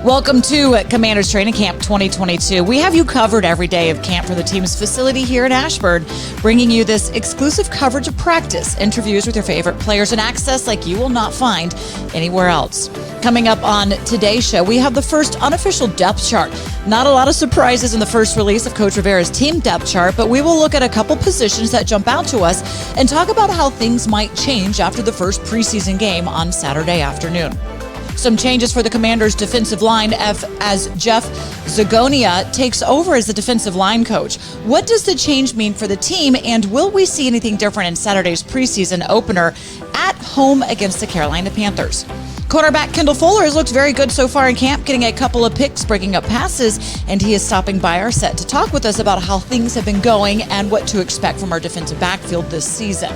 Welcome to Commanders Training Camp 2022. We have you covered every day of camp from the team's facility here in Ashburn, bringing you this exclusive coverage of practice, interviews with your favorite players, and access like you will not find anywhere else. Coming up on today's show, we have the first unofficial depth chart. Not a lot of surprises in the first release of Coach Rivera's team depth chart, but we will look at a couple positions that jump out to us and talk about how things might change after the first preseason game on Saturday afternoon. Some changes for the Commanders' defensive line as Jeff Zagonia takes over as the defensive line coach. What does the change mean for the team, and will we see anything different in Saturday's preseason opener at home against the Carolina Panthers? Cornerback Kendall Fuller has looked very good so far in camp, getting a couple of picks, breaking up passes, and he is stopping by our set to talk with us about how things have been going and what to expect from our defensive backfield this season.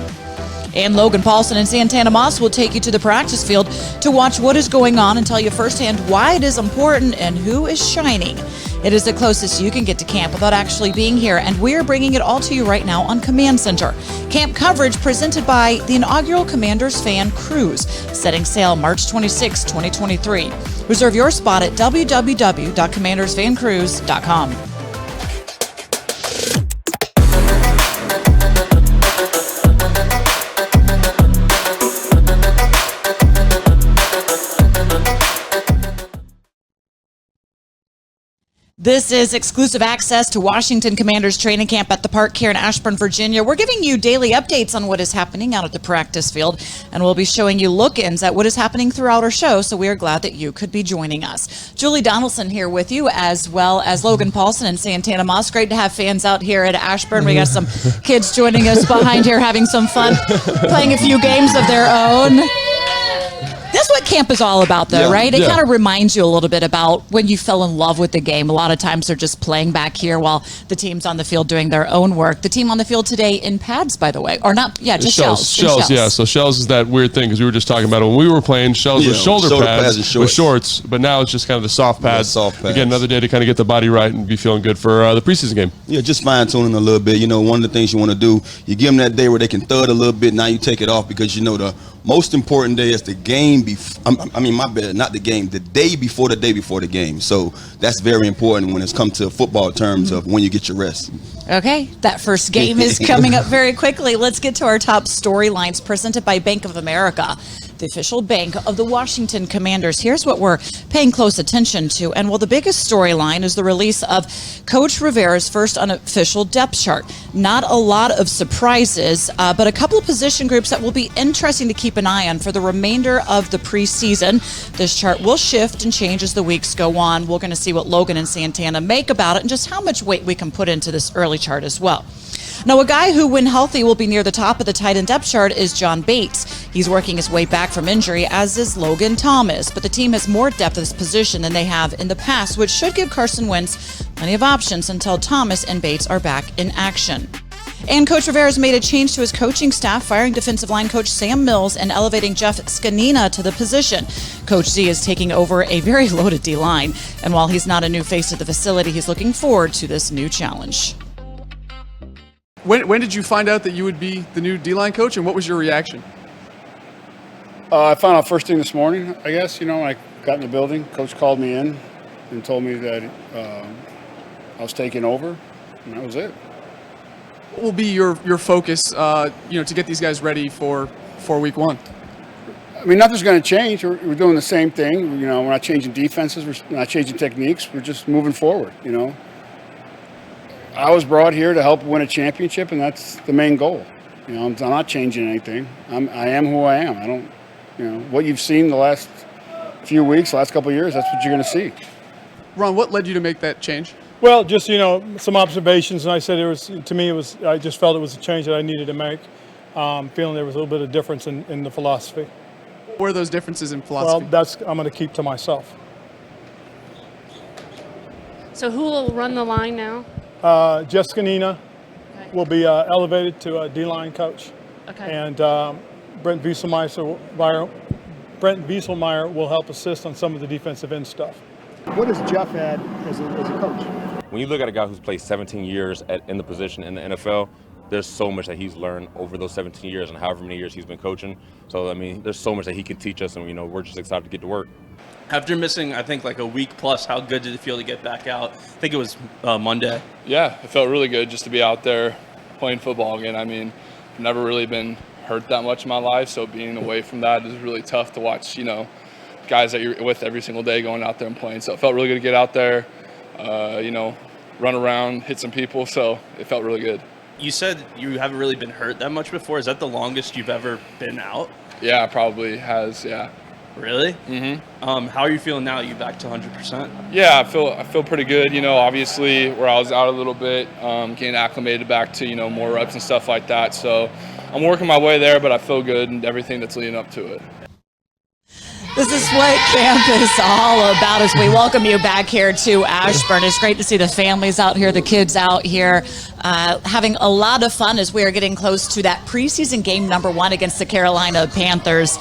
And Logan Paulson and Santana Moss will take you to the practice field to watch what is going on and tell you firsthand why it is important and who is shining. It is the closest you can get to camp without actually being here, and we are bringing it all to you right now on Command Center. Camp coverage presented by the inaugural Commanders Fan Cruise, setting sail March 26, 2023. Reserve your spot at www.commandersfancruise.com. This is exclusive access to Washington Commanders training camp at the park here in Ashburn, Virginia. We're giving you daily updates on what is happening out at the practice field, and we'll be showing you look-ins at what is happening throughout our show, so we are glad that you could be joining us. Julie Donaldson here with you, as well as Logan Paulson and Santana Moss. Great to have fans out here at Ashburn. We got some kids joining us behind here having some fun, playing a few games of their own. That's what camp is all about, though, right? It kind of reminds you a little bit about when you fell in love with the game. A lot of times they're just playing back here while the team's on the field doing their own work. The team on the field today in pads, by the way, or not? Yeah, just shells. Shells, yeah. So shells is that weird thing because we were just talking about it when we were playing. Shells with shoulder pads with shorts, but now it's just kind of the soft pads. Again, another day to kind of get the body right and be feeling good for the preseason game. Yeah, just fine tuning a little bit. You know, one of the things you want to do, you give them that day where they can thud a little bit. Now you take it off because you know the most important day is the game not the game, the day before the game. So that's very important when it's come to football terms of when you get your rest. Okay, that first game is coming up very quickly. Let's get to our top storylines presented by Bank of America, the official bank of the Washington Commanders. Here's what we're paying close attention to. And well, the biggest storyline is the release of Coach Rivera's first unofficial depth chart. Not a lot of surprises, but a couple of position groups that will be interesting to keep an eye on for the remainder of the preseason. This chart will shift and change as the weeks go on. We're going to see what Logan and Santana make about it and just how much weight we can put into this early chart as well. Now, a guy who, when healthy, will be near the top of the tight end depth chart is John Bates. He's working his way back from injury, as is Logan Thomas. But the team has more depth at this position than they have in the past, which should give Carson Wentz plenty of options until Thomas and Bates are back in action. And Coach Rivera has made a change to his coaching staff, firing defensive line coach Sam Mills and elevating Jeff Scanina to the position. Coach Z is taking over a very loaded D-line. And while he's not a new face at the facility, he's looking forward to this new challenge. When did you find out that you would be the new D-line coach, and what was your reaction? I found out first thing this morning, I guess. You know, when I got in the building, Coach called me in and told me that I was taking over, and that was it. What will be your focus, to get these guys ready for week one? I mean, nothing's going to change. We're doing the same thing. You know, we're not changing defenses. We're not changing techniques. We're just moving forward, you know. I was brought here to help win a championship, and that's the main goal. You know, I'm not changing anything. I am who I am. I don't, what you've seen the last few weeks, last couple of years, that's what you're going to see. Ron, what led you to make that change? Well, just, some observations, and I said I just felt it was a change that I needed to make, feeling there was a little bit of difference in the philosophy. What are those differences in philosophy? Well, I'm going to keep to myself. So who will run the line now? Jeff Scanina will be elevated to a D-line coach. Okay. And Brent Wieselmeyer will help assist on some of the defensive end stuff. What has Jeff had as a coach? When you look at a guy who's played 17 years in the position in the NFL, there's so much that he's learned over those 17 years and however many years he's been coaching. So, I mean, there's so much that he can teach us, and, you know, we're just excited to get to work. After missing, I think, like a week plus, how good did it feel to get back out? I think it was Monday. Yeah, it felt really good just to be out there playing football again. I mean, I've never really been hurt that much in my life, so being away from that is really tough to watch, you know, guys that you're with every single day going out there and playing. So it felt really good to get out there, you know, run around, hit some people, so it felt really good. You said you haven't really been hurt that much before. Is that the longest you've ever been out? Yeah, probably has, yeah. Really? Mm-hmm. How are you feeling now? Are you back to 100%? Yeah, I feel pretty good. You know, obviously where I was out a little bit, getting acclimated back to, you know, more reps and stuff like that. So I'm working my way there, but I feel good and everything that's leading up to it. This is what camp is all about as we welcome you back here to Ashburn. It's great to see the families out here, the kids out here, having a lot of fun as we are getting close to that preseason game number 1 against the Carolina Panthers.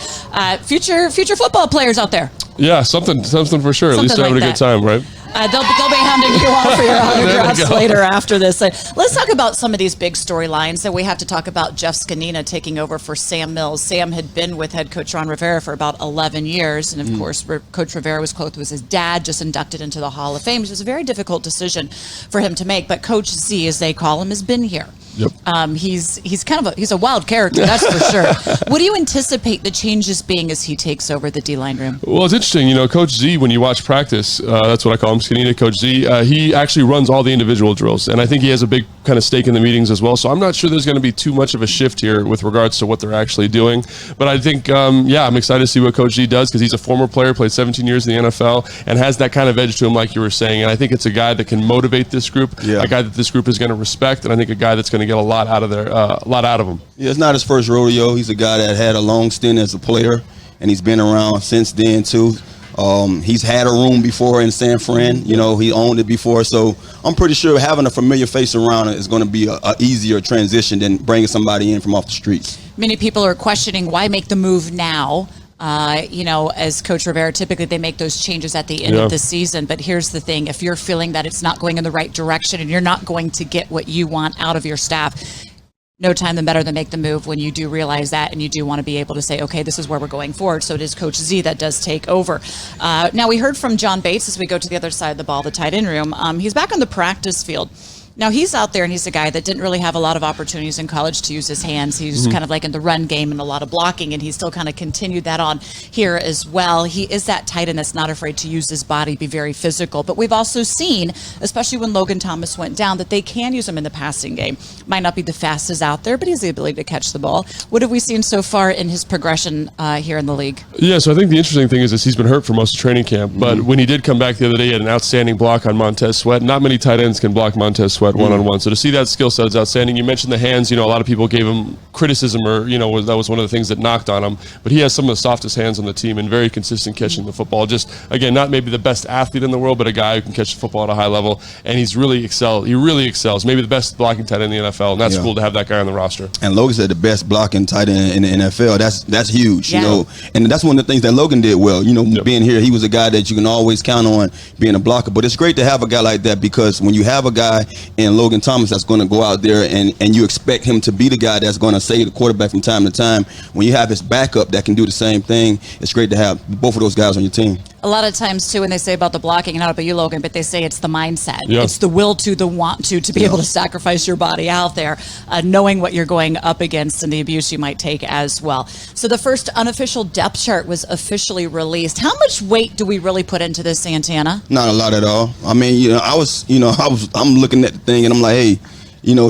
Future football players out there. Yeah, something for sure. At least they're having a good time, right? They'll be hounding you on for your autographs later after this. Let's talk about some of these big storylines. So we have to talk about Jeff Scanina taking over for Sam Mills. Sam had been with head coach Ron Rivera for about 11 years. And, of course, Coach Rivera was close with his dad, just inducted into the Hall of Fame. It was a very difficult decision for him to make. But Coach Z, as they call him, has been here. Yep. He's kind of he's a wild character, that's for sure. What do you anticipate the changes being as he takes over the D-line room? Well, it's interesting. You know, Coach Z, when you watch practice, that's what I call him, Scanina, Coach Z, he actually runs all the individual drills. And I think he has a big kind of stake in the meetings as well. So I'm not sure there's going to be too much of a shift here with regards to what they're actually doing. But I think, I'm excited to see what Coach Z does because he's a former player, played 17 years in the NFL, and has that kind of edge to him, like you were saying. And I think it's a guy that can motivate this group, a guy that this group is going to respect, and I think a guy that's going to get a lot out of him. Yeah, it's not his first rodeo. He's a guy that had a long stint as a player, and he's been around since then too. He's had a room before in San Fran. You know, he owned it before, so I'm pretty sure having a familiar face around it is going to be a easier transition than bringing somebody in from off the streets. Many people are questioning why make the move now. You know, as Coach Rivera, typically they make those changes at the end of the season. But here's the thing. If you're feeling that it's not going in the right direction and you're not going to get what you want out of your staff, no time than better to make the move when you do realize that and you do want to be able to say, okay, this is where we're going forward. So it is Coach Z that does take over. Now, we heard from John Bates as we go to the other side of the ball, the tight end room. He's back on the practice field. Now, he's out there, and he's a guy that didn't really have a lot of opportunities in college to use his hands. He's kind of like in the run game and a lot of blocking, and he's still kind of continued that on here as well. He is that tight end that's not afraid to use his body, be very physical. But we've also seen, especially when Logan Thomas went down, that they can use him in the passing game. Might not be the fastest out there, but he has the ability to catch the ball. What have we seen so far in his progression here in the league? Yeah, so I think the interesting thing is he's been hurt for most of training camp, but when he did come back the other day, he had an outstanding block on Montez Sweat. Not many tight ends can block Montez Sweat one-on-one. So to see that skill set is outstanding. You mentioned the hands. You know, a lot of people gave him criticism, or that was one of the things that knocked on him. But he has some of the softest hands on the team and very consistent catching the football. Just again, not maybe the best athlete in the world, but a guy who can catch the football at a high level. And he's really excelled. He really excels. Maybe the best blocking tight end in the NFL, and that's cool to have that guy on the roster. And Logan said the best blocking tight end in the NFL. That's huge. You know, and that's one of the things that Logan did well. You know, being here, he was a guy that you can always count on being a blocker. But it's great to have a guy like that because when you have a guy in Logan Thomas that's going to go out there and you expect him to be the guy that's going to save the quarterback from time to time, when you have his backup that can do the same thing, it's great to have both of those guys on your team. A lot of times, too, when they say about the blocking, and not about you, Logan, but they say it's the mindset. It's the will to, the want to be able to sacrifice your body out there, knowing what you're going up against and the abuse you might take as well. So the first unofficial depth chart was officially released. How much weight do we really put into this, Santana? Not a lot at all. I mean, I'm looking at the thing and I'm like, hey,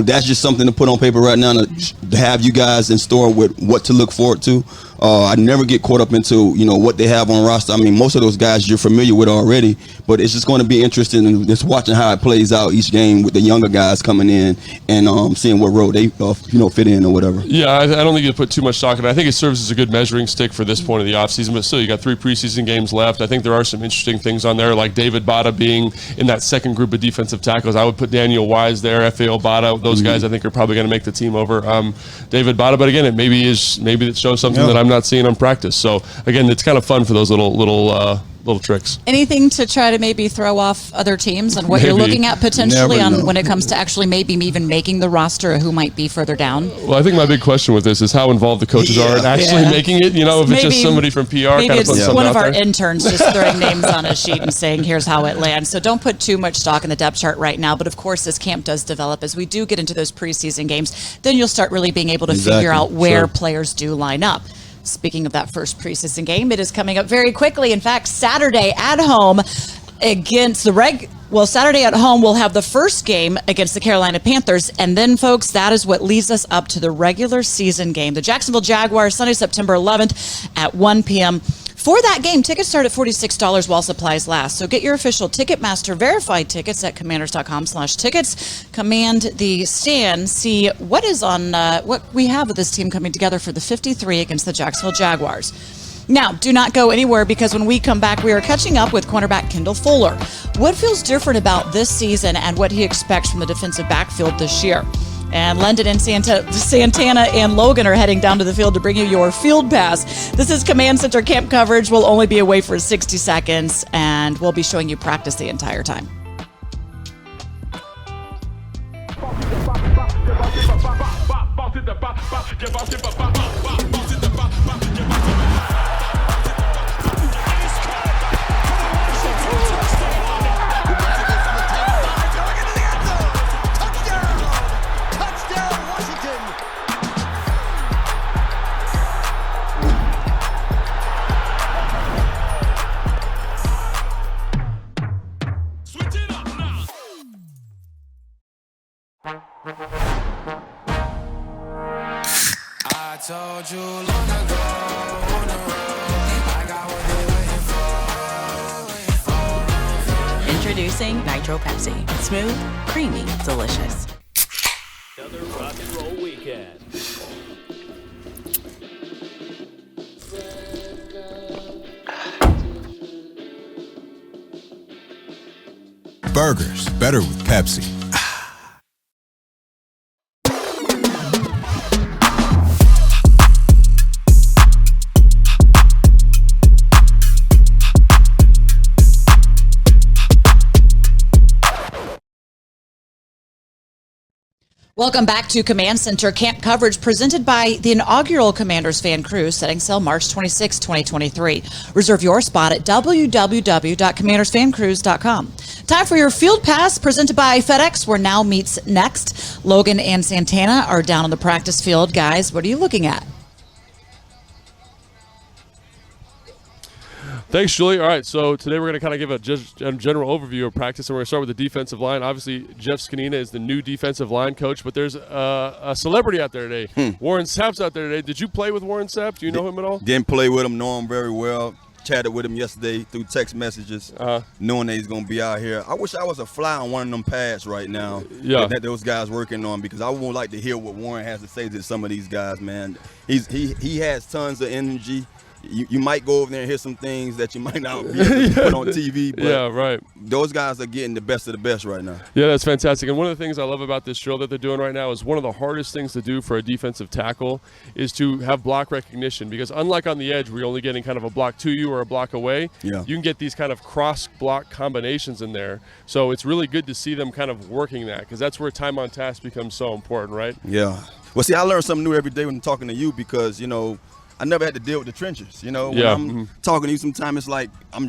that's just something to put on paper right now to have you guys in store with what to look forward to. I never get caught up into, what they have on roster. I mean, most of those guys you're familiar with already, but it's just going to be interesting in just watching how it plays out each game with the younger guys coming in and seeing what role they, fit in or whatever. Yeah, I don't think you put too much stock in it. I think it serves as a good measuring stick for this point of the offseason, but still, you got 3 preseason games left. I think there are some interesting things on there, like David Bada being in that second group of defensive tackles. I would put Daniel Wise there, FAO Bada. Those guys I think are probably going to make the team over David Bada, but again, maybe it shows something that I'm not seeing on practice. So again, it's kind of fun for those little little tricks. Anything to try to maybe throw off other teams and what you're Maybe. looking at potentially Never on know. when it comes to actually maybe even making the roster or who might be further down? Well, I think my big question with this is how involved the coaches are in actually making it. You know, if it's just somebody from PR Maybe kind of it's putting something one of out our there. interns just throwing names on a sheet and saying, here's how it lands. So don't put too much stock in the depth chart right now. But of course, as camp does develop, as we do get into those preseason games, then you'll start really being able to figure out where players do line up. Speaking of that first preseason game, it is coming up very quickly. In fact, Saturday at home against Saturday at home, we'll have the first game against the Carolina Panthers. And then, folks, that is what leads us up to the regular season game. The Jacksonville Jaguars, Sunday, September 11th at 1 p.m. For that game, tickets start at $46 while supplies last. So get your official Ticketmaster verified tickets at commanders.com/tickets. Command the stand, see what is on what we have with this team coming together for the 53 against the Jacksonville Jaguars. Now, do not go anywhere because when we come back, we are catching up with cornerback Kendall Fuller. What feels different about this season and what he expects from the defensive backfield this year? And London and Santana and Logan are heading down to the field to bring you your field pass. This is Command Center camp coverage. We'll only be away for 60 seconds, and we'll be showing you practice the entire time. I told you long ago on the road, I got what they waiting for. Introducing Nitro Pepsi. Smooth, creamy, delicious. Another rock and roll weekend. Burgers, better with Pepsi. Welcome back to Command Center camp coverage presented by the inaugural Commanders Fan Cruise setting sail March 26, 2023. Reserve your spot at www.commandersfancruise.com. Time for your field pass presented by FedEx, where now meets next. Logan and Santana are down on the practice field. Guys, what are you looking at? Thanks, Julie. All right, so today we're going to kind of give a general overview of practice, and we're going to start with the defensive line. Obviously, Jeff Scanina is the new defensive line coach, but there's a celebrity out there today. Warren Sapp's out there today. Did you play with Warren Sapp? Do you know him at all? Didn't play with him, know him very well. Chatted with him yesterday through text messages, knowing that he's going to be out here. I wish I was a fly on one of them pads right now that those guys working on, because I would like to hear what Warren has to say to some of these guys, man. He has tons of energy. You might go over there and hear some things that you might not be able to put on TV, but those guys are getting the best of the best right now. Yeah, that's fantastic. And one of the things I love about this drill that they're doing right now is one of the hardest things to do for a defensive tackle is to have block recognition, because unlike on the edge where you're only getting kind of a block to you or a block away, you can get these kind of cross-block combinations in there. So it's really good to see them kind of working that, because that's where time on task becomes so important, right? Yeah. Well, see, I learn something new every day when I'm talking to you, because, I never had to deal with the trenches, When I'm talking to you, sometimes it's like I'm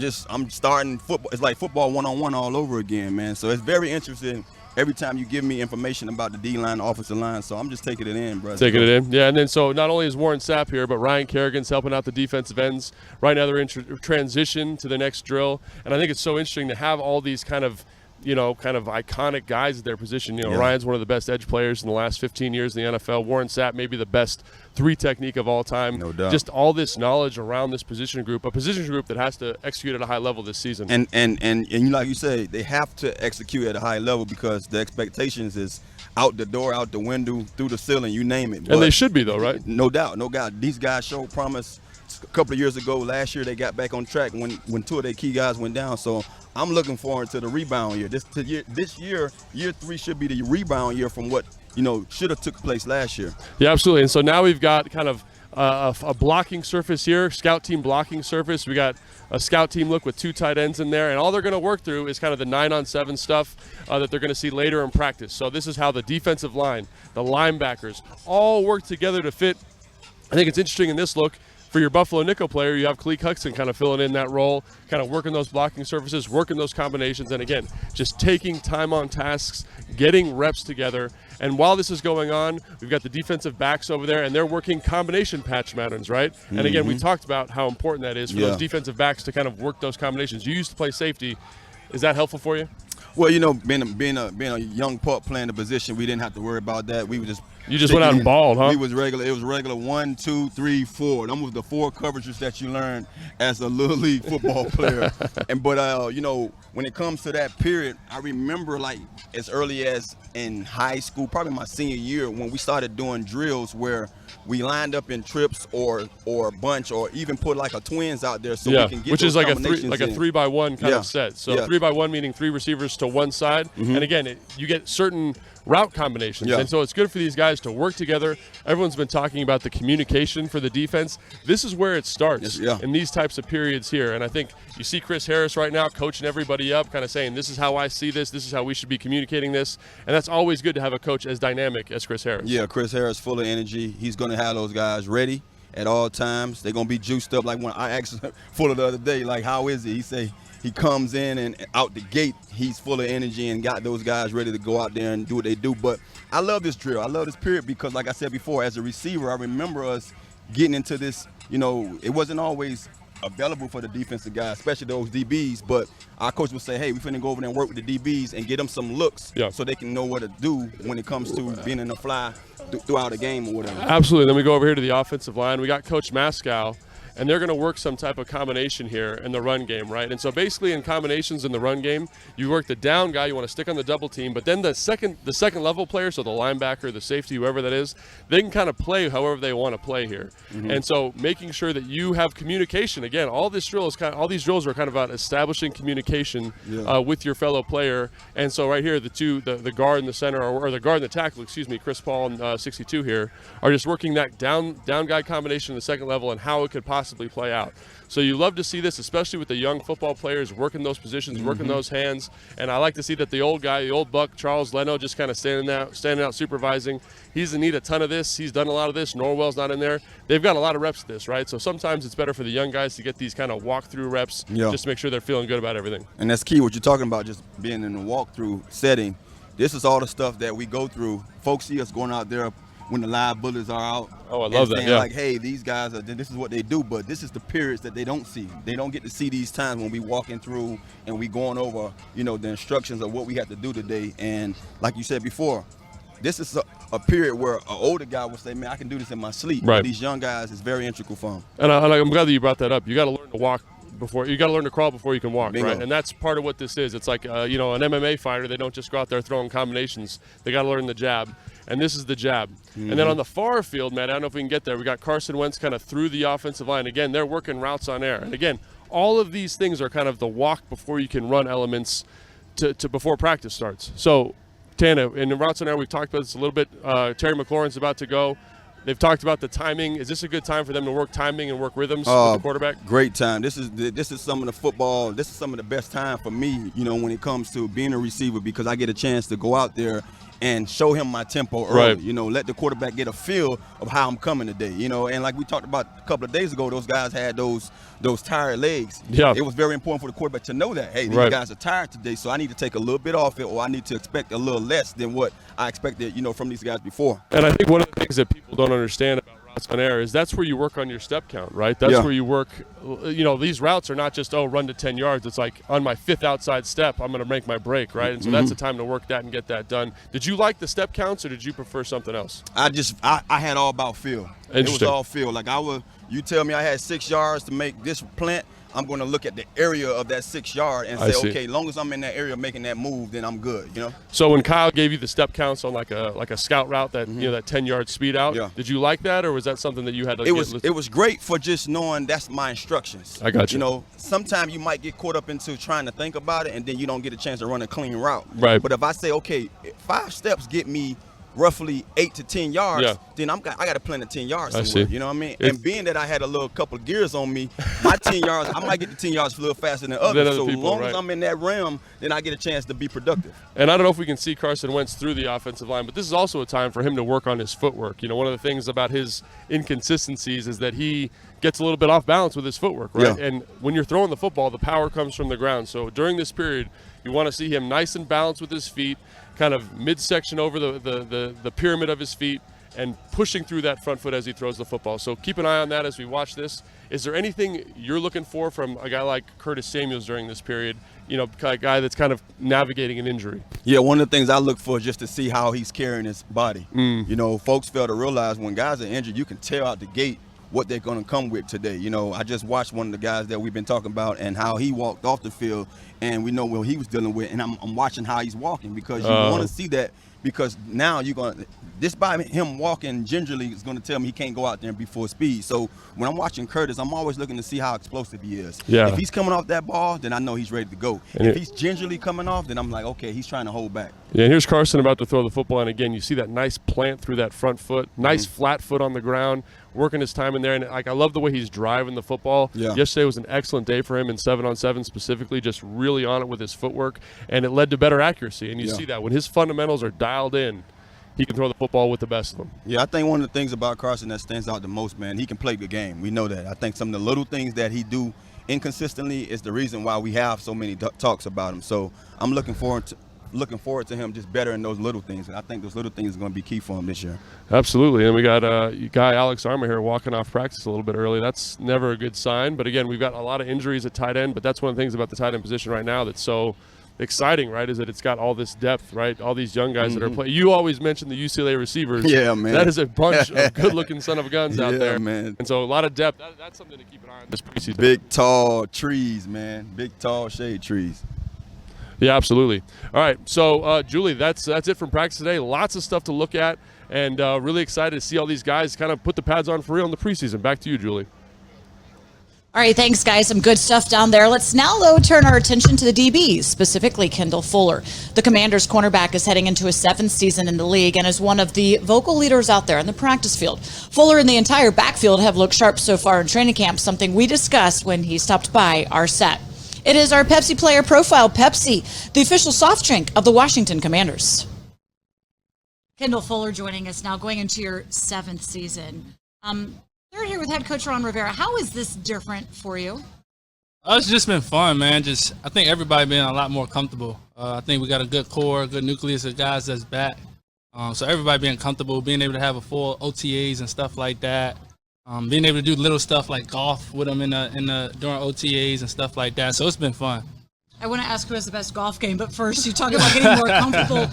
starting football. It's like football one-on-one all over again, man. So it's very interesting every time you give me information about the D-line, the offensive line. So I'm just taking it in, brother. Taking it in. Yeah, and then so not only is Warren Sapp here, but Ryan Kerrigan's helping out the defensive ends. Right now they're in transition to the next drill. And I think it's so interesting to have all these kind of iconic guys at their position. Ryan's one of the best edge players in the last 15 years in the NFL. Warren Sapp may be the best three technique of all time. No doubt. Just all this knowledge around this position group, a position group that has to execute at a high level this season. And like you say, they have to execute at a high level, because the expectations is out the door, out the window, through the ceiling, you name it. And they should be, though, right? No doubt. These guys showed promise a couple of years ago. Last year they got back on track when two of their key guys went down. So I'm looking forward to the rebound year. This year, year 3 should be the rebound year from what should have took place last year. Yeah, absolutely. And so now we've got kind of a blocking surface here, scout team blocking surface. We got a scout team look with 2 tight ends in there, and all they're going to work through is kind of the 9-on-7 stuff that they're going to see later in practice. So this is how the defensive line, the linebackers, all work together to fit. I think it's interesting in this look. For your Buffalo nickel player, you have Khaleke Huxton kind of filling in that role, kind of working those blocking surfaces, working those combinations, and again, just taking time on tasks, getting reps together. And while this is going on, we've got the defensive backs over there, and they're working combination patch patterns, right? And again, we talked about how important that is for those defensive backs to kind of work those combinations. You used to play safety. Is that helpful for you? Well, being a young pup playing the position, we didn't have to worry about that. We were just went out and balled, huh? We was regular. It was regular 1, 2, 3, 4. Them was the 4 coverages that you learned as a little league football player. But when it comes to that period, I remember like as early as in high school, probably my senior year, when we started doing drills where we lined up in trips or bunch or even put like a twins out there so we can get which those is like a combinations 3-by-1 kind of set. So 3-by-1 meaning 3 receivers to one side, and again, you get certain route combinations, and so it's good for these guys to work together. Everyone's been talking about the communication for the defense. This is where it starts in these types of periods here, and I think you see Chris Harris right now coaching everybody up, kind of saying, this is how I see this is how we should be communicating this, and that's always good to have a coach as dynamic as Chris Harris. Yeah, Chris Harris full of energy. He's going to have those guys ready at all times. They're going to be juiced up. Like when I asked Fuller the other day, like, how is he? He say he comes in and out the gate, he's full of energy and got those guys ready to go out there and do what they do. But I love this drill. I love this period because, like I said before, as a receiver, I remember us getting into this, it wasn't always available for the defensive guys, especially those DBs, but our coach would say, hey, we finna go over there and work with the DBs and get them some looks so they can know what to do when it comes to being in the fly throughout a game or whatever. Absolutely. Then we go over here to the offensive line. We got Coach Mascow, and they're going to work some type of combination here in the run game, right? And so basically in combinations in the run game, you work the down guy, you want to stick on the double team, but then the second level player, so the linebacker, the safety, whoever that is, they can kind of play however they want to play here. And so making sure that you have communication. Again, all these drills are kind of about establishing communication with your fellow player. And so right here, the guard and the center, or the guard and the tackle, Chris Paul and 62 here, are just working that down guy combination in the second level and how it could possibly play out. So you love to see this, especially with the young football players working those positions, working those hands. And I like to see that the old guy, the old buck, Charles Leno, just kind of standing out supervising. He doesn't need a ton of this. He's done a lot of this. Norwell's not in there. They've got a lot of reps of this, right? So sometimes it's better for the young guys to get these kind of walk-through reps just to make sure they're feeling good about everything. And that's key, what you're talking about, just being in the walk-through setting. This is all the stuff that we go through. Folks see us going out there when the live bullets are out. Oh, I love that. Saying like, hey, these guys this is what they do, but this is the periods that they don't see. They don't get to see these times when we walking through and we going over, the instructions of what we have to do today. And like you said before, this is a period where an older guy would say, man, I can do this in my sleep. Right. But these young guys, it's very integral for them. And I'm glad that you brought that up. You got to learn to walk you got to learn to crawl before you can walk, Bingo. right? And that's part of what this is. It's like, an MMA fighter, they don't just go out there throwing combinations. They got to learn the jab. And this is the jab. And then on the far field, Matt, I don't know if we can get there. We got Carson Wentz kind of through the offensive line. Again, they're working routes on air. And again, all of these things are kind of the walk before you can run elements to before practice starts. So, Tana, in the routes on air, we've talked about this a little bit. Terry McLaurin's about to go. They've talked about the timing. Is this a good time for them to work timing and work rhythms with the quarterback? Great time. This is some of the football. This is some of the best time for me, when it comes to being a receiver, because I get a chance to go out there and show him my tempo early. Right. Let the quarterback get a feel of how I'm coming today. And like we talked about a couple of days ago, those guys had those tired legs. Yeah. It was very important for the quarterback to know that, hey, these guys are tired today, so I need to take a little bit off it, or I need to expect a little less than what I expected, from these guys before. And I think one of the things that people don't understand about routes on air is that's where you work on your step count, right? That's where you work. These routes are not just, run to 10 yards. It's like on my 5th outside step, I'm going to make my break, right? And so that's the time to work that and get that done. Did you like the step counts, or did you prefer something else? I had all about feel. It was all feel. Like you tell me I had 6 yards to make this plant, I'm going to look at the area of that 6 yard and say, okay, as long as I'm in that area making that move, then I'm good, So when Kyle gave you the step counts on like a scout route, that that 10-yard speed out, did you like that, or was that something that you had to It was great for just knowing that's my instructions. I got you. Sometimes you might get caught up into trying to think about it, and then you don't get a chance to run a clean route. Right. But if I say, okay, 5 steps get me roughly 8 to 10 yards, Yeah. then I got to plant at 10 yards I somewhere. see. You know what I mean? And being that I had a little couple of gears on me, my 10 yards, I might get to 10 yards a little faster than others. So as long as I'm in that realm, then I get a chance to be productive. And I don't know if we can see Carson Wentz through the offensive line, but this is also a time for him to work on his footwork. You know, one of the things about his inconsistencies is that he gets a little bit off balance with his footwork, right? Yeah. And when you're throwing the football, the power comes from the ground. So during this period, you want to see him nice and balanced with his feet, kind of midsection over the pyramid of his feet, and pushing through that front foot as he throws the football. So keep an eye on that as we watch this. Is there anything you're looking for from a guy like Curtis Samuels during this period, you know, a guy that's kind of navigating an injury? Yeah, one of the things I look for is just to see how he's carrying his body. You know, folks fail to realize when guys are injured, you can tell out the gate what they're going to come with today. You know, I just watched one of the guys that we've been talking about and how he walked off the field, and we know what he was dealing with, and I'm watching how he's walking because you want to see that, because now you're going to – this by him walking gingerly is going to tell me he can't go out there and be full speed. So when I'm watching Curtis, I'm always looking to see how explosive he is. Yeah. If he's coming off that ball, then I know he's ready to go. And if he's gingerly coming off, then I'm like, okay, he's trying to hold back. Yeah, and here's Carson about to throw the football, and again, you see that nice plant through that front foot, nice flat foot on the ground, working his time in there, and like I love the way he's driving the football. Yeah. Yesterday was an excellent day for him in 7-on-7 specifically, just really on it with his footwork, and it led to better accuracy. And you see that when his fundamentals are dialed in, he can throw the football with the best of them. Yeah, I think one of the things about Carson that stands out the most, man, he can play good game. We know that. I think some of the little things that he do inconsistently is the reason why we have so many talks about him. So I'm looking forward to him just bettering those little things. And I think those little things are going to be key for him this year. Absolutely. And we got guy Alex Armour here walking off practice a little bit early. That's never a good sign. But again, we've got a lot of injuries at tight end, but that's one of the things about the tight end position right now that's so exciting, right, is that it's got all this depth, right? All these young guys that are playing. You always mention the UCLA receivers. Yeah, man. That is a bunch of good-looking son of guns out there. Man. And so a lot of depth. That's something to keep an eye on this preseason. Big, tall trees, man. Big, tall shade trees. Yeah, absolutely. All right, so Julie, that's it from practice today. Lots of stuff to look at, and really excited to see all these guys kind of put the pads on for real in the preseason. Back to you, Julie. All right, thanks, guys. Some good stuff down there. Let's now, though, turn our attention to the DBs, specifically Kendall Fuller. The Commanders' cornerback is heading into his 7th season in the league and is one of the vocal leaders out there in the practice field. Fuller and the entire backfield have looked sharp so far in training camp, something we discussed when he stopped by our set. It is our Pepsi player profile, Pepsi, the official soft drink of the Washington Commanders. Kendall Fuller joining us now, going into your 7th season. Third here with head coach Ron Rivera. How is this different for you? It's just been fun, man. I think everybody been a lot more comfortable. I think we got a good core, good nucleus of guys that's back. So everybody being comfortable, being able to have a full OTAs and stuff like that. Being able to do little stuff like golf with them during OTAs and stuff like that. So it's been fun. I want to ask who has the best golf game, but first you talk about getting more comfortable.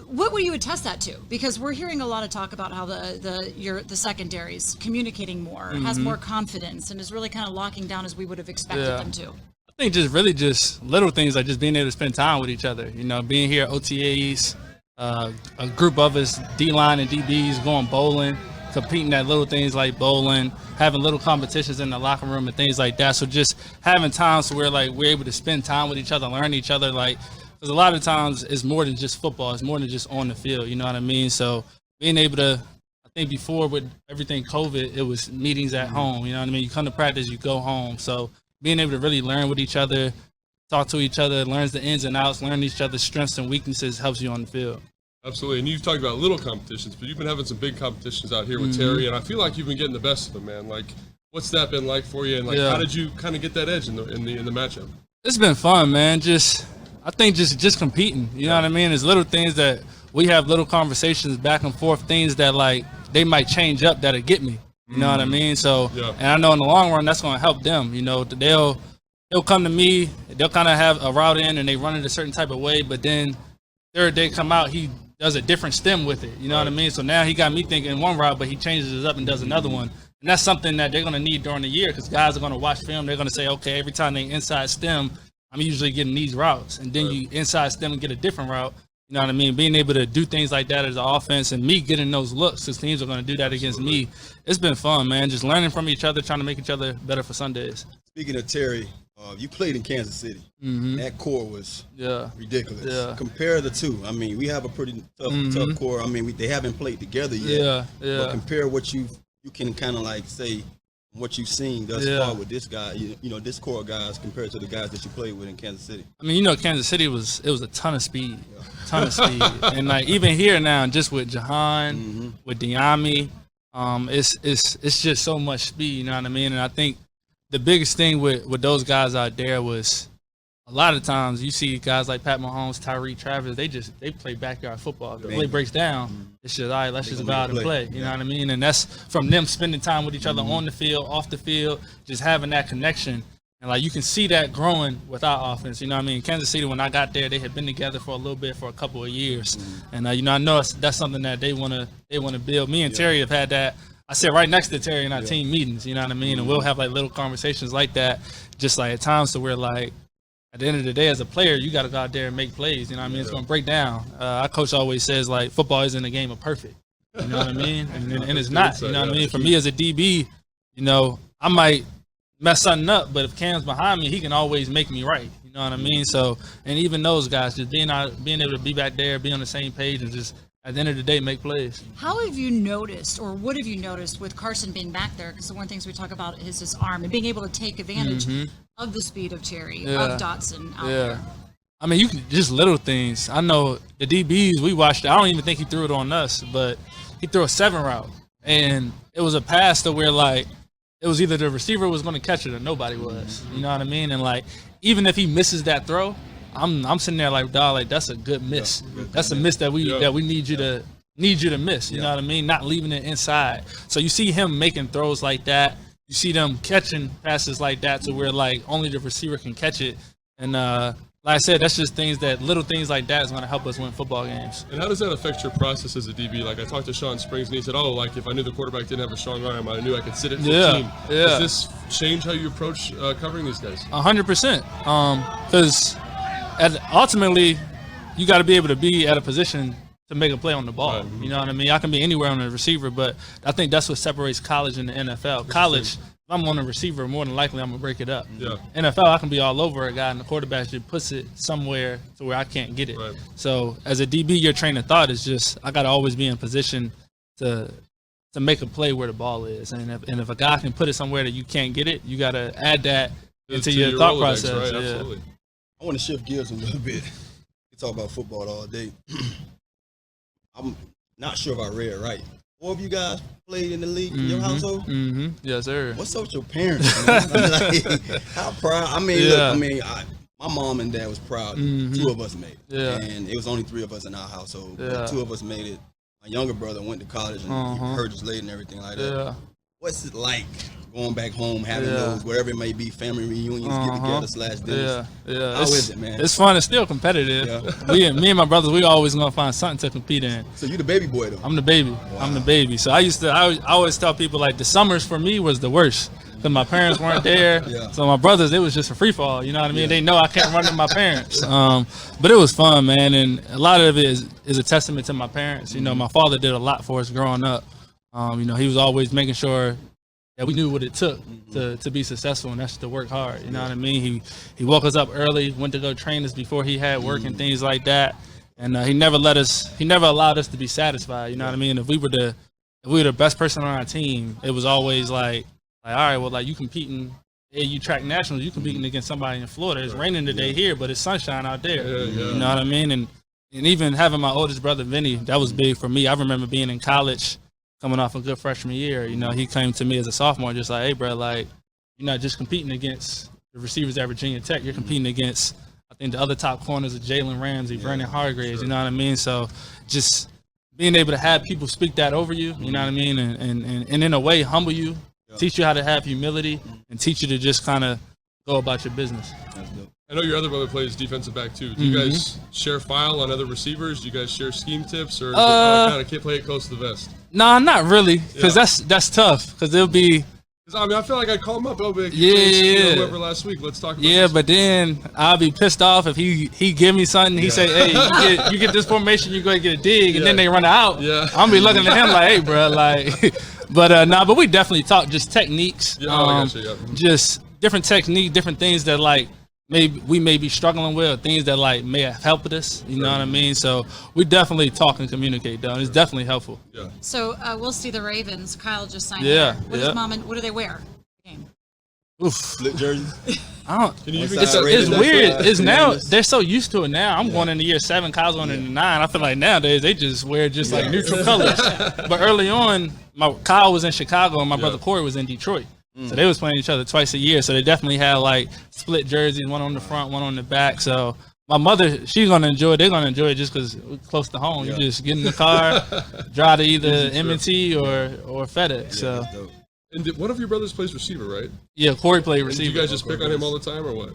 What would you attest that to? Because we're hearing a lot of talk about how the secondaries communicating more, has more confidence, and is really kind of locking down as we would have expected them to. I think just little things like just being able to spend time with each other. You know, being here at OTAs, a group of us, D-line and DBs, going bowling, competing at little things like bowling, having little competitions in the locker room and things like that. So just having times where we're able to spend time with each other, learn each other, because a lot of times it's more than just football. It's more than just on the field. You know what I mean? So being able to, I think before with everything COVID, it was meetings at home. You know what I mean? You come to practice, you go home. So being able to really learn with each other, talk to each other, learns the ins and outs, learn each other's strengths and weaknesses helps you on the field. Absolutely, and you've talked about little competitions, but you've been having some big competitions out here with Terry, and I feel like you've been getting the best of them, man. What's that been like for you, and how did you kind of get that edge in the matchup? It's been fun, man. I think just competing. You know what I mean? It's little things that we have little conversations back and forth, things that they might change up that'll get me. You know what I mean? So, and I know in the long run that's going to help them. You know, they'll come to me, they'll kind of have a route in and they run it a certain type of way, but then third day come out, he does a different stem with it. You know what I mean? So now he got me thinking one route, but he changes it up and does another one. And that's something that they're going to need during the year because guys are going to watch film. They're going to say, okay, every time they inside stem, I'm usually getting these routes. And then you inside stem and get a different route. You know what I mean? Being able to do things like that as an offense and me getting those looks because teams are going to do that against me. It's been fun, man. Just learning from each other, trying to make each other better for Sundays. Speaking of Terry, You played in Kansas City. That core was ridiculous. Yeah. Compare the two. I mean, we have a pretty tough core. I mean, they haven't played together yet. Yeah. But compare what you can kind of like say what you've seen thus far with this guy. You know, this core of guys compared to the guys that you played with in Kansas City. I mean, Kansas City was a ton of speed, and like even here now, just with Jahan, with Diami, it's just so much speed. You know what I mean? And I think the biggest thing with those guys out there was a lot of times you see guys like Pat Mahomes, Tyreek, Travis, they play backyard football. If the play breaks down, it's just, all right, let's just go out and play. You know what I mean? And that's from them spending time with each other on the field, off the field, just having that connection. And, like, you can see that growing with our offense. You know what I mean? Kansas City, when I got there, they had been together for a little bit for a couple of years. And, I know that's something that they want to build. Me and Terry have had that. I sit right next to Terry in our team meetings, you know what I mean? And we'll have, like, little conversations like that, just, like, at times to where, like, at the end of the day, as a player, you got to go out there and make plays. You know what I mean? It's going to break down. Our coach always says, like, football isn't a game of perfect. You know what I mean? And it's not. You know what I mean? For me as a DB, I might mess something up, but if Cam's behind me, he can always make me right. You know what I mean? So, and even those guys, just being able to be back there, be on the same page, and just at the end of the day, make plays. How have you noticed, or what have you noticed with Carson being back there? Because the one of the things we talk about is his arm and being able to take advantage of the speed of Cherry, of Dotson out there. I mean, you can just little things. I know the DBs, we watched it. I don't even think he threw it on us, but he threw a 7 route. And it was a pass to where, like, it was either the receiver was going to catch it or nobody was. You know what I mean? And, like, even if he misses that throw, I'm sitting there like, dog, like, that's a good miss. That's a miss that we need you to miss. You know what I mean? Not leaving it inside. So you see him making throws like that. You see them catching passes like that to where, like, only the receiver can catch it. And like I said, that's just little things like that is going to help us win football games. And how does that affect your process as a DB? Like, I talked to Sean Springs, and he said, like, if I knew the quarterback didn't have a strong arm, I knew I could sit it for the team. Does this change how you approach covering these guys? 100%. Because ultimately, you got to be able to be at a position to make a play on the ball. Right. You know what I mean? I can be anywhere on the receiver, but I think that's what separates college and the NFL. College, if I'm on a receiver, more than likely I'm going to break it up. Yeah. NFL, I can be all over a guy, and the quarterback just puts it somewhere to where I can't get it. Right. So as a DB, your train of thought is just, I got to always be in position to make a play where the ball is. And if a guy can put it somewhere that you can't get it, you got to add that into your thought process. Right? Absolutely. I want to shift gears a little bit. We talk about football all day. I'm not sure if I read right. 4 of you guys played in the league in your household? Yes, sir. What's up with your parents, man? Like, how proud? I mean, look, my mom and dad was proud. 2 of us made it. And it was only 3 of us in our household. But 2 of us made it. My younger brother went to college and he hurt his leg and everything like that. What's it like going back home, having those, whatever it may be, family reunions, get together / dinners? How is it, man? It's fun. It's still competitive. Me and my brothers, we always gonna find something to compete in. So you the baby boy though? I'm the baby. Wow. I'm the baby. So I always tell people, like, the summers for me was the worst because my parents weren't there. So my brothers, it was just a free fall. You know what I mean? They know I can't run to my parents. But it was fun, man, and a lot of it is a testament to my parents. You know, my father did a lot for us growing up. He was always making sure that we knew what it took to be successful, and that's to work hard. You know what I mean? He woke us up early, went to go train us before he had work and things like that. And he never allowed us to be satisfied. You know what I mean? If we were the best person on our team, it was always like, all right, well, like, you competing, you track nationals, you competing against somebody in Florida. It's raining today here, but it's sunshine out there. You know what I mean? And even having my oldest brother, Vinny, that was big for me. I remember being in college, coming off a good freshman year. You know, he came to me as a sophomore just like, hey, bro, like, you're not just competing against the receivers at Virginia Tech. You're competing against, I think, the other top corners of Jalen Ramsey, Vernon Hargraves, you know what I mean? So just being able to have people speak that over you, you know what I mean, and in a way humble you, teach you how to have humility, and teach you to just kind of go about your business. I know your other brother plays defensive back too. Do you guys share file on other receivers? Do you guys share scheme tips, or kind of play it close to the vest? Nah, not really, because that's tough. Because it'll be. I mean, I feel like I'd call him up. Whoever last week. Let's talk about this. But then I'll be pissed off if he give me something. He say, hey, you get this formation, you go and get a dig, and then they run out. I'm be looking at him like, hey, bro, like. But we definitely talk just techniques. I got you, Just different technique, different things that like maybe we may be struggling with, or things that like may have helped us. You know what I mean? So we definitely talk and communicate, though. It's definitely helpful. Yeah. So we'll see the Ravens. Kyle just signed. Yeah, there. What yeah. does mom and what do they wear? Game. Oof. Split jerseys. I don't. Can you even It's, get that it's rated? weird. It's now they're so used to it now. I'm going into year 7. Kyle's going into 9. I feel like nowadays they just wear just like neutral colors. But early on, Kyle was in Chicago and my brother Corey was in Detroit. So they was playing each other twice a year. So they definitely had like split jerseys, one on the front, one on the back. So my mother, she's gonna enjoy it. They're gonna enjoy it just because we're close to home. You just get in the car, drive to either M&T or FedEx. So. And one of your brothers plays receiver, right? Yeah, Corey played And receiver. you guys just pick on him all the time, or what?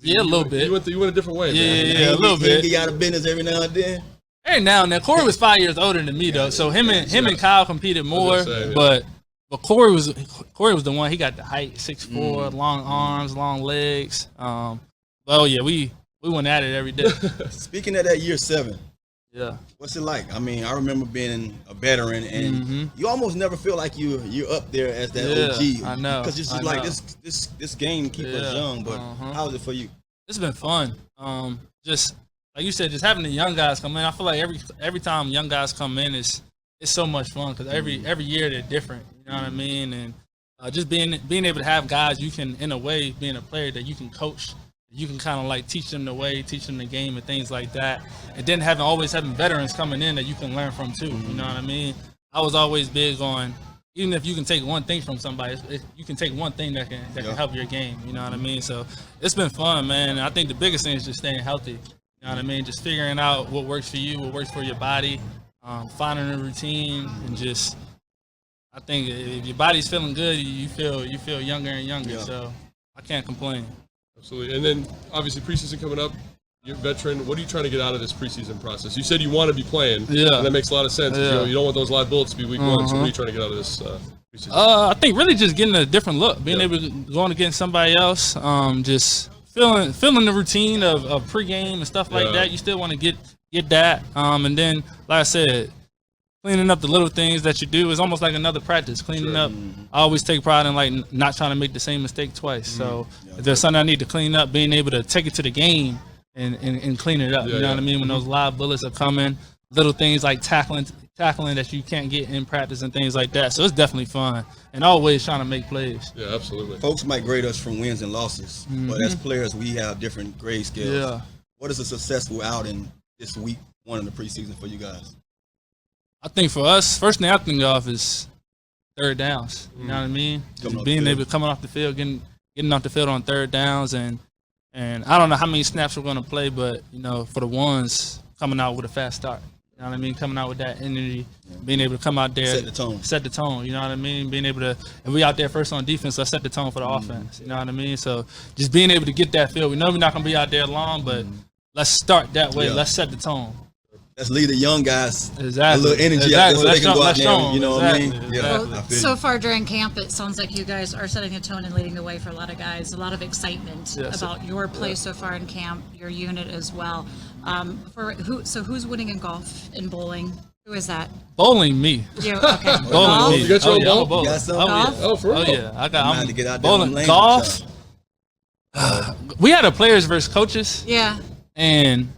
Yeah, a little bit. You went a different way, man. Yeah, a little bit. Get you out of business every now and then. Every now and then. Corey was 5 years older than me though, so him and Kyle competed more. But Corey was the one. He got the height, 6'4", long arms, long legs. Well, yeah, we went at it every day. Speaking of that year 7. Yeah. What's it like? I mean, I remember being a veteran, and you almost never feel like you're up there as that OG. I know. Because it's just like this game keeps us young. But how is it for you? It's been fun. Just like you said, just having the young guys come in. I feel like every time young guys come in, it's so much fun because every year they're different. You know what I mean? And just being able to have guys you can, in a way, being a player that you can coach. You can kind of like teach them the way, teach them the game and things like that. And then always having veterans coming in that you can learn from too. You know what I mean? I was always big on, even if you can take one thing from somebody, you can take one thing that can help your game. You know what I mean? So it's been fun, man. And I think the biggest thing is just staying healthy. You know what I mean? Just figuring out what works for you, what works for your body, finding a routine, and just, I think if your body's feeling good, you feel younger and younger. Yeah. So I can't complain. Absolutely. And then, obviously, preseason coming up. You're a veteran. What are you trying to get out of this preseason process? You said you want to be playing. Yeah. And that makes a lot of sense. Yeah. You don't want those live bullets to be week 1. So what are you trying to get out of this preseason? I think really just getting a different look. Being able to go against somebody else. Just feeling the routine of pregame and stuff like that. You still want to get that. And then, like I said, cleaning up the little things that you do is almost like another practice. Cleaning up, I always take pride in like not trying to make the same mistake twice. So if there's something I need to clean up, being able to take it to the game and clean it up. You know what I mean? When those live bullets are coming, little things like tackling that you can't get in practice and things like that. So it's definitely fun and always trying to make plays. Yeah, absolutely. Folks might grade us from wins and losses, but as players, we have different grade scales. Yeah. What is a successful outing this week 1 in the preseason for you guys? I think for us, first thing I think of is third downs. You know what I mean? Just being able to come off the field, getting off the field on third downs, and I don't know how many snaps we're going to play, but you know, for the ones coming out with a fast start. You know what I mean? Coming out with that energy, being able to come out there, set the tone. You know what I mean? Being able to, if we out there first on defense, let's set the tone for the offense. You know what I mean? So just being able to get that feel. We know we're not going to be out there long, but let's start that way. Let's set the tone. Let's lead the young guys a exactly. little energy out there so they can go out there and, you know what I mean? Yeah. Well, so far during camp, it sounds like you guys are setting the tone and leading the way for a lot of guys. A lot of excitement about your play so far in camp, your unit as well. Who's winning in golf and bowling? Who is that? Bowling, me. You, okay. Bowling, me. You got your own bowling. You got some? Oh, for real? Oh, yeah. I'm to get out there bowling. on Golf. We had a players versus coaches. Yeah. And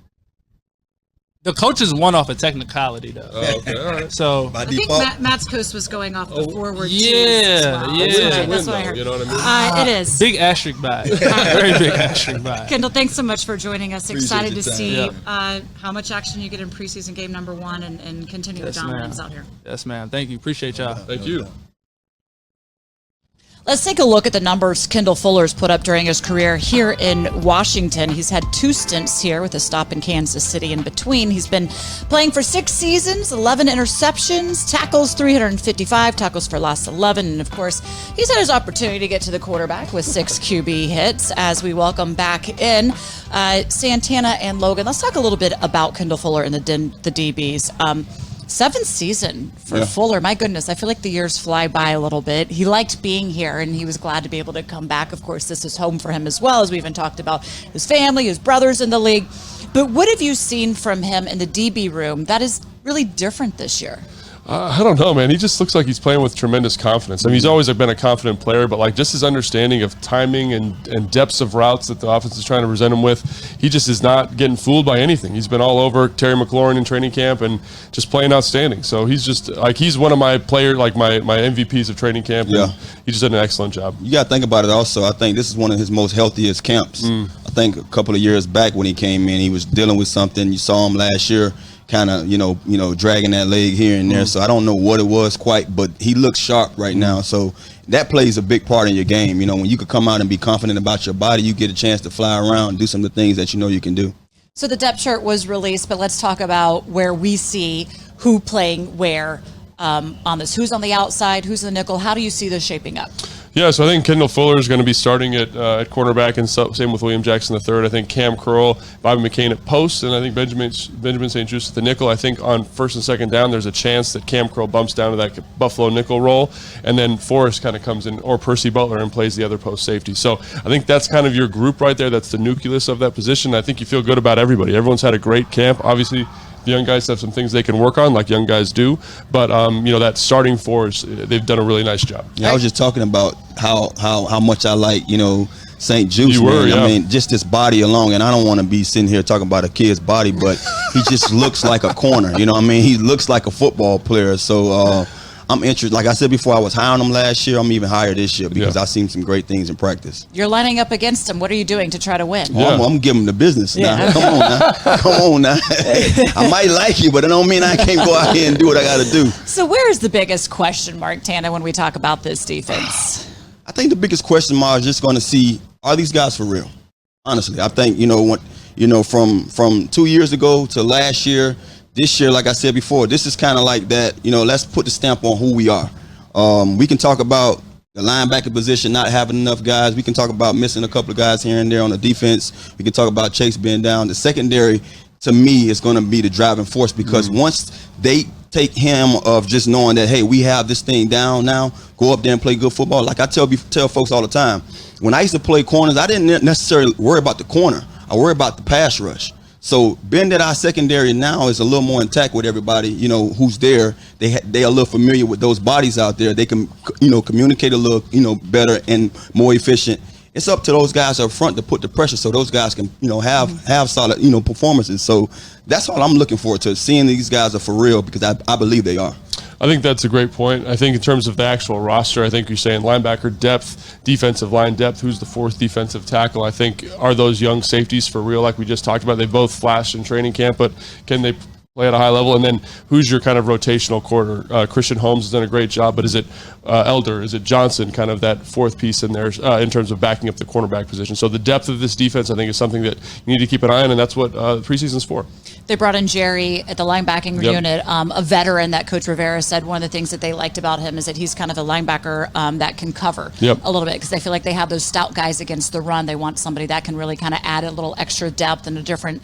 the coaches won off a technicality, though. Oh, okay, all right. So I think Matt's coast was going off the forward. Yeah, well. yeah. That's what I heard. You know what I mean? It is. Big asterisk by it. Very big asterisk by it. Kendall, thanks so much for joining us. Excited to see Yeah. how much action you get in preseason game number 1 and continue the dominance out here. Yes, ma'am. Thank you. Appreciate y'all. Thank you. Let's take a look at the numbers Kendall Fuller's put up during his career here in Washington. He's had 2 stints here with a stop in Kansas City in between. He's been playing for 6 seasons, 11 interceptions, tackles 355, tackles for loss 11, and of course, he's had his opportunity to get to the quarterback with 6 QB hits. As we welcome back in Santana and Logan, let's talk a little bit about Kendall Fuller and the DBs. 7th season for Fuller. My goodness, I feel like the years fly by a little bit. He liked being here, and he was glad to be able to come back. Of course, this is home for him as well, as we even talked about his family, his brothers in the league. But what have you seen from him in the DB room that is really different this year? I don't know, man. He just looks like he's playing with tremendous confidence. I mean, he's always been a confident player, but like just his understanding of timing and depths of routes that the offense is trying to present him with, he just is not getting fooled by anything. He's been all over Terry McLaurin in training camp and just playing outstanding. So he's just like, he's one of my players, like my MVPs of training camp. Yeah. He just did an excellent job. You got to think about it also. I think this is one of his most healthiest camps. I think a couple of years back when he came in, he was dealing with something. You saw him last year, kind of, dragging that leg here and there. So I don't know what it was quite, but he looks sharp right now. So that plays a big part in your game. When you could come out and be confident about your body, you get a chance to fly around and do some of the things that you can do. So the depth chart was released, but let's talk about where we see who playing where on this. Who's on the outside? Who's in the nickel? How do you see this shaping up? Yeah, so I think Kendall Fuller is going to be starting at cornerback, and same with William Jackson III. I think Cam Curl, Bobby McCain at post, and I think Benjamin St. Juste at the nickel. I think on first and second down, there's a chance that Cam Curl bumps down to that Buffalo nickel role, and then Forrest kind of comes in, or Percy Butler, and plays the other post safety. So I think that's kind of your group right there. That's the nucleus of that position. I think you feel good about everybody. Everyone's had a great camp. Obviously, the young guys have some things they can work on, like young guys do. But, that starting force, they've done a really nice job. Yeah, I was just talking about how much I like, St. Juste. You were, man. yeah. I mean, just this body alone, and I don't want to be sitting here talking about a kid's body, but he just looks like a corner. He looks like a football player. So I'm interested. Like I said before, I was high on him last year. I'm even higher this year because I've seen some great things in practice. You're lining up against him. What are you doing to try to win? Yeah. I'm giving him the business now. Come on now. I might like you, but it don't mean I can't go out here and do what I got to do. So where is the biggest question mark, Tana, when we talk about this defense? I think the biggest question mark is just going to see, are these guys for real? Honestly, I think, from 2 years ago to last year, this year, like I said before, this is kind of like that, let's put the stamp on who we are. We can talk about the linebacker position not having enough guys. We can talk about missing a couple of guys here and there on the defense. We can talk about Chase being down. The secondary, to me, is going to be the driving force because once they take him of just knowing that, hey, we have this thing down now, go up there and play good football. Like I tell folks all the time, when I used to play corners, I didn't necessarily worry about the corner. I worry about the pass rush. So being that our secondary now is a little more intact with everybody, who's there, they are a little familiar with those bodies out there. They can, communicate a little, better and more efficient. It's up to those guys up front to put the pressure so those guys can, have solid, performances. So that's all I'm looking forward to, seeing these guys are for real because I believe they are. I think that's a great point. I think in terms of the actual roster, I think you're saying linebacker depth, defensive line depth, who's the fourth defensive tackle, I think are those young safeties for real like we just talked about. They both flashed in training camp, but can they play at a high level? And then who's your kind of rotational corner? Christian Holmes has done a great job, but is it Elder? Is it Johnson? Kind of that fourth piece in there in terms of backing up the cornerback position. So the depth of this defense, I think, is something that you need to keep an eye on, and that's what preseason's for. They brought in Jerry at the linebacking unit, a veteran that Coach Rivera said one of the things that they liked about him is that he's kind of a linebacker that can cover a little bit because they feel like they have those stout guys against the run. They want somebody that can really kind of add a little extra depth and a different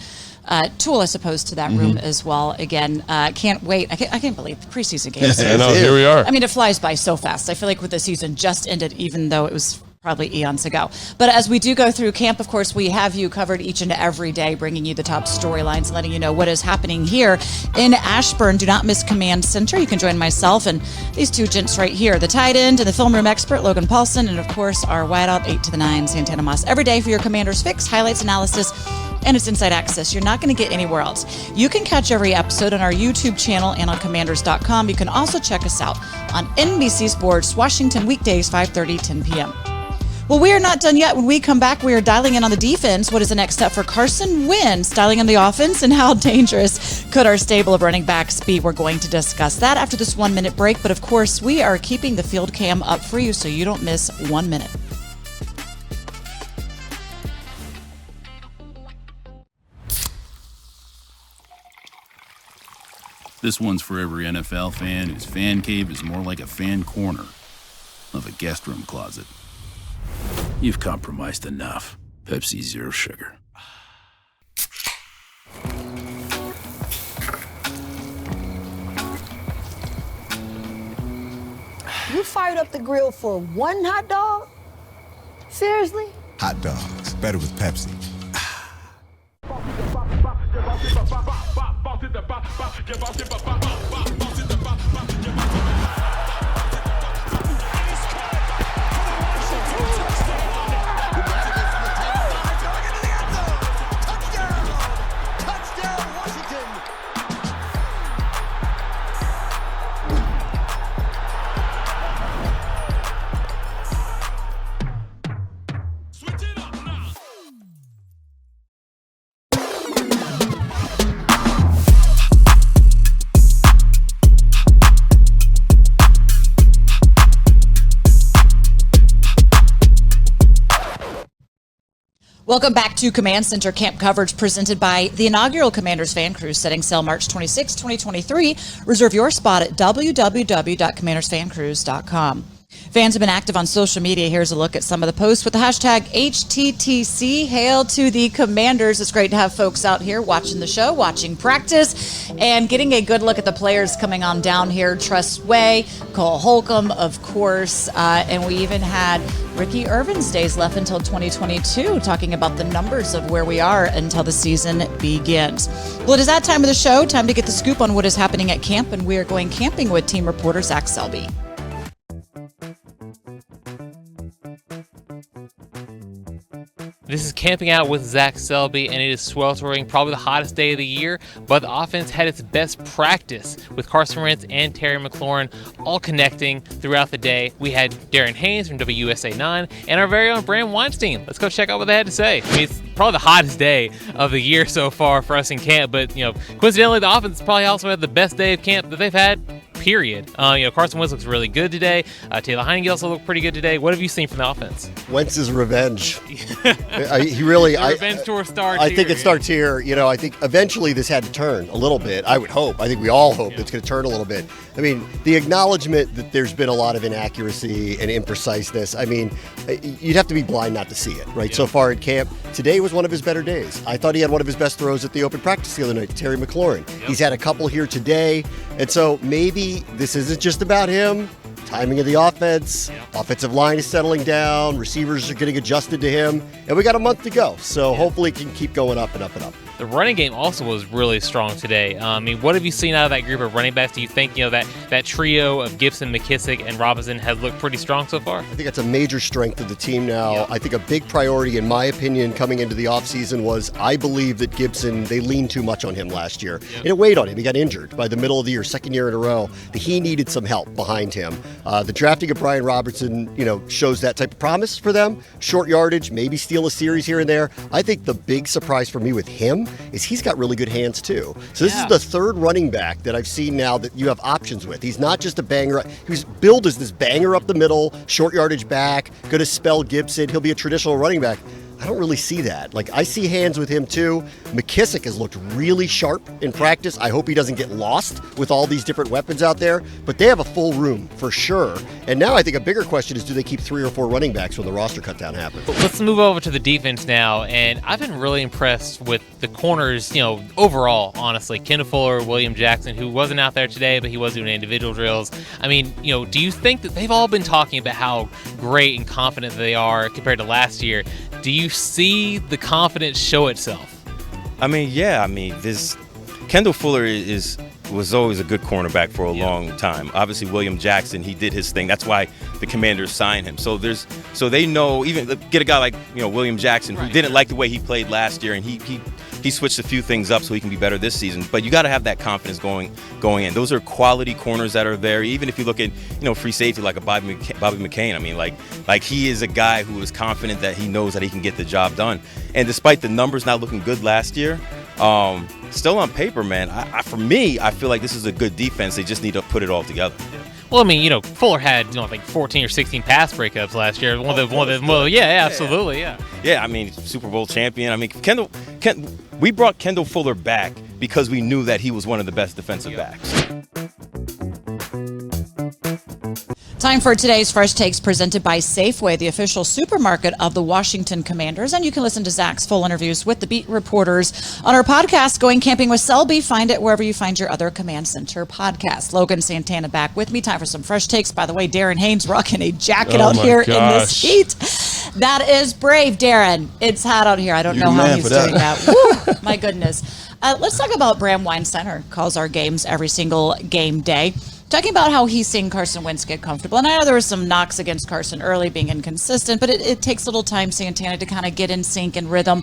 tool, I suppose, to that room as well. Again, can't wait. I can't believe the preseason games. I know, here we are. I mean, it flies by so fast. I feel like the season just ended, even though it was probably eons ago. But as we do go through camp, of course, we have you covered each and every day, bringing you the top storylines, letting you know what is happening here in Ashburn. Do not miss Command Center. You can join myself and these two gents right here, the tight end and the film room expert, Logan Paulson, and of course, our wideout 8 to the 9, Santana Moss, every day for your Commanders fix, highlights, analysis, and it's inside access. You're not going to get anywhere else. You can catch every episode on our YouTube channel and on commanders.com. You can also check us out on NBC Sports, Washington, weekdays, 5:30, 10 p.m. Well, we are not done yet. When we come back, we are dialing in on the defense. What is the next step for Carson Wentz, dialing in the offense, and how dangerous could our stable of running backs be? We're going to discuss that after this 1 minute break. But of course, we are keeping the field cam up for you so you don't miss 1 minute. This one's for every NFL fan whose fan cave is more like a fan corner of a guest room closet. You've compromised enough. Pepsi Zero Sugar. You fired up the grill for one hot dog? Seriously? Hot dogs, better with Pepsi. Welcome back to Command Center Camp coverage presented by the inaugural Commanders Fan Cruise, setting sail March 26, 2023. Reserve your spot at www.commandersfancruise.com. Fans have been active on social media. Here's a look at some of the posts with the hashtag HTTC. Hail to the Commanders. It's great to have folks out here watching the show, watching practice, and getting a good look at the players coming on down here. Tress Way, Cole Holcomb, of course, and we even had Ricky Irvin's days left until 2022, talking about the numbers of where we are until the season begins. Well, it is that time of the show, time to get the scoop on what is happening at camp, and we are going camping with team reporter Zach Selby. This is Camping Out with Zach Selby, and it is sweltering, probably the hottest day of the year, but the offense had its best practice with Carson Wentz and Terry McLaurin all connecting throughout the day. We had Darren Haynes from WUSA 9 and our very own Bram Weinstein. Let's go check out what they had to say. I mean, it's probably the hottest day of the year so far for us in camp, but coincidentally, the offense probably also had the best day of camp that they've had. Period. Carson Wentz looks really good today. Taylor Heineke also looked pretty good today. What have you seen from the offense? Wentz's revenge. He really. Revenge tour starts. I think it starts here. I think eventually this had to turn a little bit. I would hope. I think we all hope it's going to turn a little bit. I mean, the acknowledgement that there's been a lot of inaccuracy and impreciseness. I mean, you'd have to be blind not to see it, right? Yeah. So far at camp, today was one of his better days. I thought he had one of his best throws at the open practice the other night, Terry McLaurin. Yep. He's had a couple here today, and so maybe this isn't just about him. Timing of the offense, offensive line is settling down, receivers are getting adjusted to him, and we got a month to go. So hopefully it can keep going up and up and up. The running game also was really strong today. What have you seen out of that group of running backs? Do you think that trio of Gibson, McKissick, and Robinson has looked pretty strong so far? I think that's a major strength of the team now. Yeah. I think a big priority, in my opinion, coming into the offseason was I believe that Gibson, they leaned too much on him last year. Yep. And it weighed on him. He got injured by the middle of the year, second year in a row. He needed some help behind him. The drafting of Brian Robertson, shows that type of promise for them. Short yardage, maybe steal a series here and there. I think the big surprise for me with him is he's got really good hands too. So this is the third running back that I've seen now that you have options with. He's not just a banger. He was billed as this banger up the middle, short yardage back, going to spell Gibson. He'll be a traditional running back. I don't really see that. I see hands with him too. McKissick has looked really sharp in practice. I hope he doesn't get lost with all these different weapons out there, but they have a full room for sure. And now I think a bigger question is, do they keep 3 or 4 running backs when the roster cutdown happens? Let's move over to the defense now, and I've been really impressed with the corners, overall, honestly. Kendall Fuller, William Jackson, who wasn't out there today, but he was doing individual drills. I mean, do you think that they've all been talking about how great and confident they are compared to last year? Do you see the confidence show itself? This Kendall Fuller was always a good cornerback for a long time. Obviously, William Jackson, he did his thing. That's why the Commanders signed him. So they know, even get a guy like William Jackson, who didn't like the way he played last year, and he switched a few things up so he can be better this season. But you got to have that confidence going in. Those are quality corners that are there. Even if you look at free safety like a Bobby McCain, he is a guy who is confident that he knows that he can get the job done. And despite the numbers not looking good last year, still on paper, man, for me, I feel like this is a good defense. They just need to put it all together. Well, Fuller had, 14 or 16 pass breakups last year. Absolutely. Yeah, Super Bowl champion. We brought Kendall Fuller back because we knew that he was one of the best defensive backs. Time for today's Fresh Takes presented by Safeway, the official supermarket of the Washington Commanders. And you can listen to Zach's full interviews with the beat reporters on our podcast, Going Camping with Selby. Find it wherever you find your other Command Center podcasts. Logan Santana back with me. Time for some Fresh Takes. By the way, Darren Haynes rocking a jacket out here in this heat. That is brave, Darren. It's hot out here. I don't know how he's doing that. Woo, my goodness. Let's talk about Bram Weinstein, calls our games every single game day. Talking about how he's seeing Carson Wentz get comfortable. And I know there was some knocks against Carson early, being inconsistent, but it takes a little time, Santana, to kind of get in sync and rhythm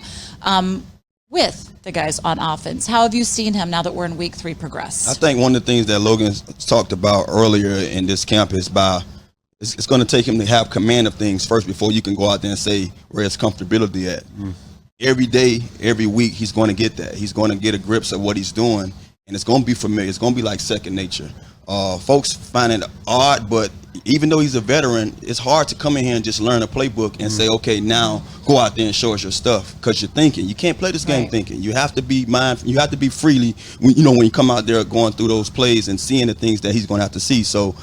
with the guys on offense. How have you seen him now that we're in week 3 progress? I think one of the things that Logan talked about earlier in this camp is it's going to take him to have command of things first before you can go out there and say where his comfortability at. Every day, every week, he's going to get that. He's going to get a grip of what he's doing, and it's going to be familiar. It's going to be like second nature. Folks find it odd, but even though he's a veteran, it's hard to come in here and just learn a playbook and say, okay, now go out there and show us your stuff, because you're thinking. You can't play this game thinking. You have to be mindful. You have to be freely, when you come out there going through those plays and seeing the things that he's going to have to see. So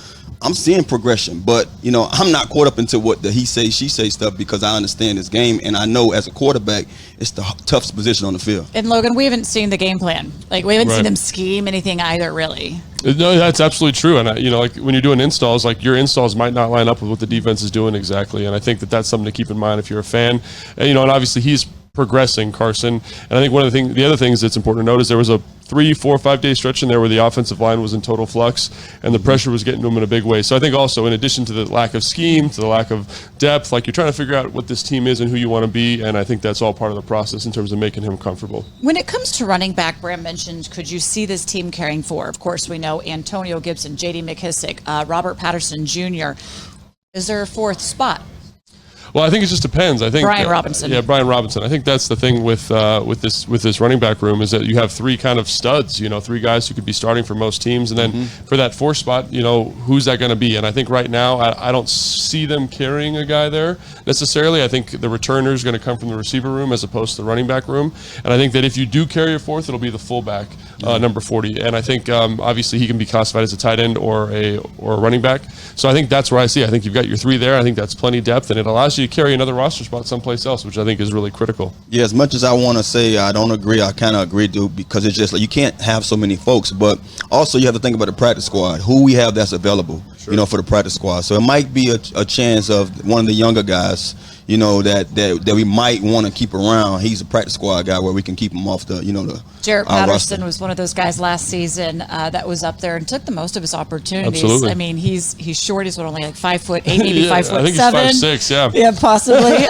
I'm seeing progression, but I'm not caught up into what the he say, she say stuff, because I understand this game, and I know as a quarterback, it's the toughest position on the field. And Logan, we haven't seen the game plan. Like, we haven't seen them scheme anything either, really. No, that's absolutely true. And like when you're doing installs, like your installs might not line up with what the defense is doing exactly. And I think that that's something to keep in mind if you're a fan. And, and obviously he's progressing, Carson. And I think the other things that's important to note is there was a 3, 4, 5 day stretch in there where the offensive line was in total flux and the pressure was getting to him in a big way. So I think also, in addition to the lack of scheme, to the lack of depth, like, you're trying to figure out what this team is and who you want to be. And I think that's all part of the process in terms of making him comfortable. When it comes to running back, Bram mentioned, could you see this team carrying 4? Of course, we know Antonio Gibson, J.D. McKissick, Robert Patterson Jr. Is there a 4th spot? Well, I think it just depends. I think Brian Robinson. Yeah, Brian Robinson. I think that's the thing with this running back room, is that you have 3 kind of studs. 3 guys who could be starting for most teams, and then for that 4th spot, who's that going to be? And I think right now I don't see them carrying a guy there necessarily. I think the returner is going to come from the receiver room as opposed to the running back room. And I think that if you do carry a 4th, it'll be the fullback, number 40. And I think obviously he can be classified as a tight end or a running back. So I think that's where I see. I think you've got your 3 there. I think that's plenty of depth, and it allows you to carry another roster spot someplace else, which I think is really critical. Yeah, as much as I want to say I don't agree, I kind of agree, dude, because it's just like you can't have so many folks, but also you have to think about the practice squad, who we have that's available, for the practice squad. So it might be a chance of one of the younger guys, that we might want to keep around. He's a practice squad guy where we can keep him off the, Jarrett Patterson roster. Was one of those guys last season that was up there and took the most of his opportunities. Absolutely. I mean, he's short. He's only like 5'8", maybe 5'7". I think he's 5'6", yeah. Yeah, possibly.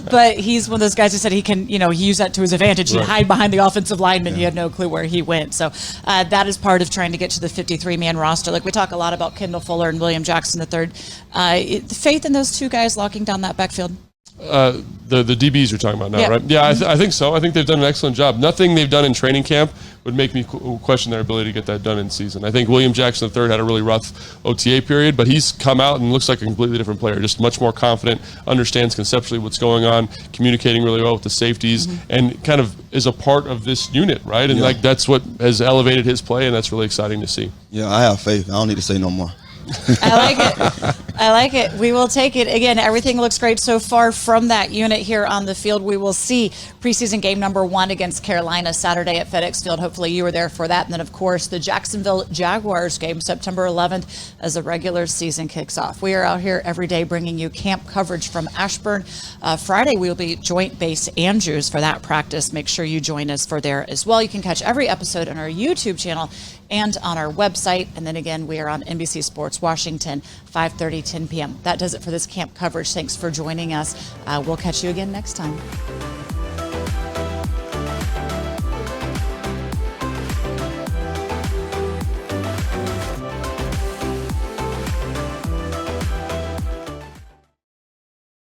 But he's one of those guys who said he can, he used that to his advantage. He'd hide behind the offensive lineman. You had no clue where he went. So that is part of trying to get to the 53-man roster. Like, we talk a lot about Kendall Fuller and William Jackson III. Faith in those 2 guys locking down that backfield? The DBs you're talking about now, right? Yeah, I think so. I think they've done an excellent job. Nothing they've done in training camp would make me question their ability to get that done in season. I think William Jackson III had a really rough OTA period, but he's come out and looks like a completely different player, just much more confident, understands conceptually what's going on, communicating really well with the safeties, and kind of is a part of this unit, right? And like, that's what has elevated his play, and that's really exciting to see. Yeah, I have faith. I don't need to say no more. I like it. We will take it. Again, everything looks great so far from that unit here on the field. We will see preseason game number 1 against Carolina Saturday at FedEx Field. Hopefully you were there for that. And then, of course, the Jacksonville Jaguars game September 11th as the regular season kicks off. We are out here every day bringing you camp coverage from Ashburn. Friday, we will be Joint Base Andrews for that practice. Make sure you join us for there as well. You can catch every episode on our YouTube channel and on our website. And then again, we are on NBC Sports Washington, 5:30, 10 p.m. That does it for this camp coverage. Thanks for joining us. We'll catch you again next time.